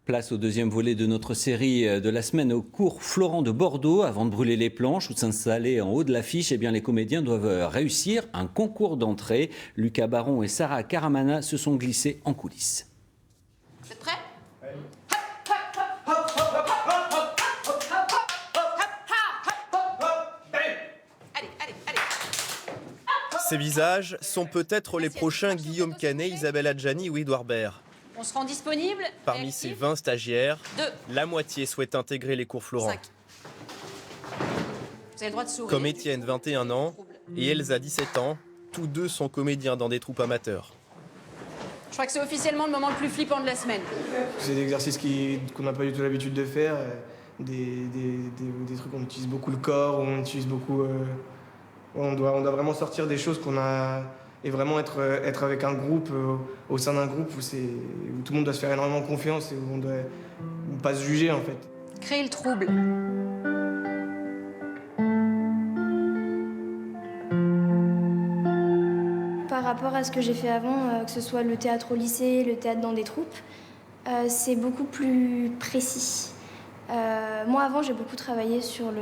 Place au deuxième volet de notre série de la semaine au cours Florent de Bordeaux. Avant de brûler les planches ou de s'installer en haut de l'affiche, eh bien, les comédiens doivent réussir un concours d'entrée. Lucas Baron et Sarah Karamana se sont glissés en coulisses. Vous êtes prêts ? Allez. Ces visages sont peut-être les prochains Guillaume Canet, Isabelle Adjani ou Édouard Baird. On se rend disponible. Parmi ces 20 stagiaires, 2, la moitié souhaite intégrer les cours Florent. 5. Vous avez le droit de sourire. Comme Étienne, 21 ans, et Elsa, 17 ans, tous deux sont comédiens dans des troupes amateurs. Je crois que c'est officiellement le moment le plus flippant de la semaine. C'est des exercices qu'on n'a pas du tout l'habitude de faire, des trucs où on utilise beaucoup le corps, où on utilise beaucoup... on doit vraiment sortir des choses qu'on a... Et vraiment être avec un groupe, au sein d'un groupe où tout le monde doit se faire énormément confiance et où on doit pas se juger en fait. Créer le trouble. Par rapport à ce que j'ai fait avant, que ce soit le théâtre au lycée, le théâtre dans des troupes, c'est beaucoup plus précis. Moi avant j'ai beaucoup travaillé sur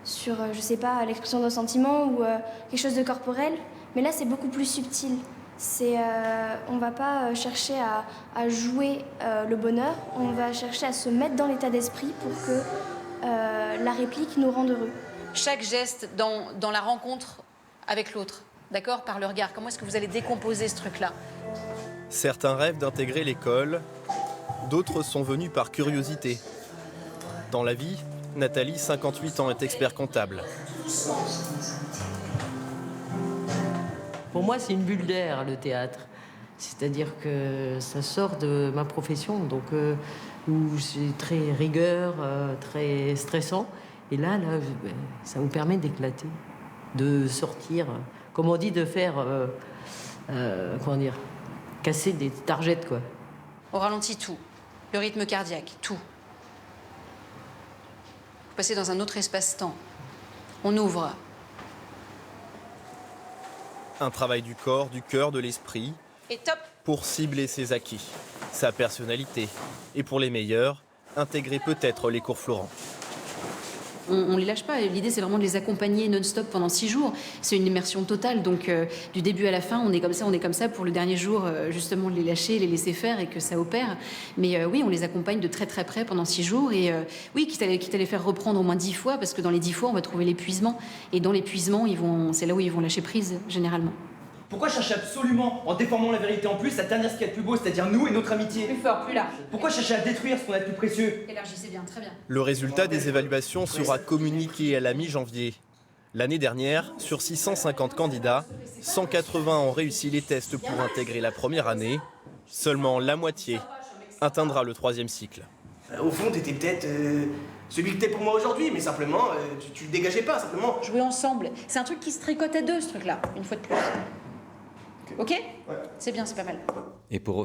je sais pas, l'expression d'un sentiment ou quelque chose de corporel. Mais là, c'est beaucoup plus subtil. On ne va pas chercher à jouer le bonheur, on va chercher à se mettre dans l'état d'esprit pour que la réplique nous rende heureux. Chaque geste dans la rencontre avec l'autre, d'accord, par le regard. Comment est-ce que vous allez décomposer ce truc-là ? Certains rêvent d'intégrer l'école, d'autres sont venus par curiosité. Dans la vie, Nathalie, 58 ans, est expert comptable. Pour moi, c'est une bulle d'air, le théâtre. C'est-à-dire que ça sort de ma profession, donc où c'est très rigueur, très stressant. Et là, ça vous permet d'éclater, de sortir, comme on dit, de faire, casser des targettes, quoi. On ralentit tout, le rythme cardiaque, tout. Vous passez dans un autre espace-temps. On ouvre. Un travail du corps, du cœur, de l'esprit, Et top. pour cibler ses acquis, sa personnalité. Et pour les meilleurs, intégrer peut-être les cours Florent. On les lâche pas. L'idée, c'est vraiment de les accompagner non-stop pendant 6 jours. C'est une immersion totale. Donc, du début à la fin, on est comme ça pour le dernier jour, justement, les lâcher, les laisser faire et que ça opère. Mais oui, on les accompagne de très très près pendant 6 jours. Et oui, quitte à les faire reprendre au moins 10 fois, parce que dans les 10 fois, on va trouver l'épuisement. Et dans l'épuisement, c'est là où ils vont lâcher prise, généralement. Pourquoi chercher absolument, en déformant la vérité en plus, à ternir ce qu'il y a de plus beau, c'est-à-dire nous et notre amitié ? Plus fort, plus large. Pourquoi chercher à détruire ce qu'on a de plus précieux ? Élargissez bien, très bien. Le résultat des évaluations sera communiqué à la mi-janvier. L'année dernière, sur 650 candidats, 180 ont réussi les tests pour intégrer la première année. Seulement la moitié atteindra le 3e cycle. Au fond, t'étais peut-être celui que t'es pour moi aujourd'hui, mais simplement, tu le dégageais pas, simplement. Jouer ensemble. C'est un truc qui se tricote à deux, ce truc-là, une fois de plus. Ok ? Ouais. C'est bien, c'est pas mal. Et pour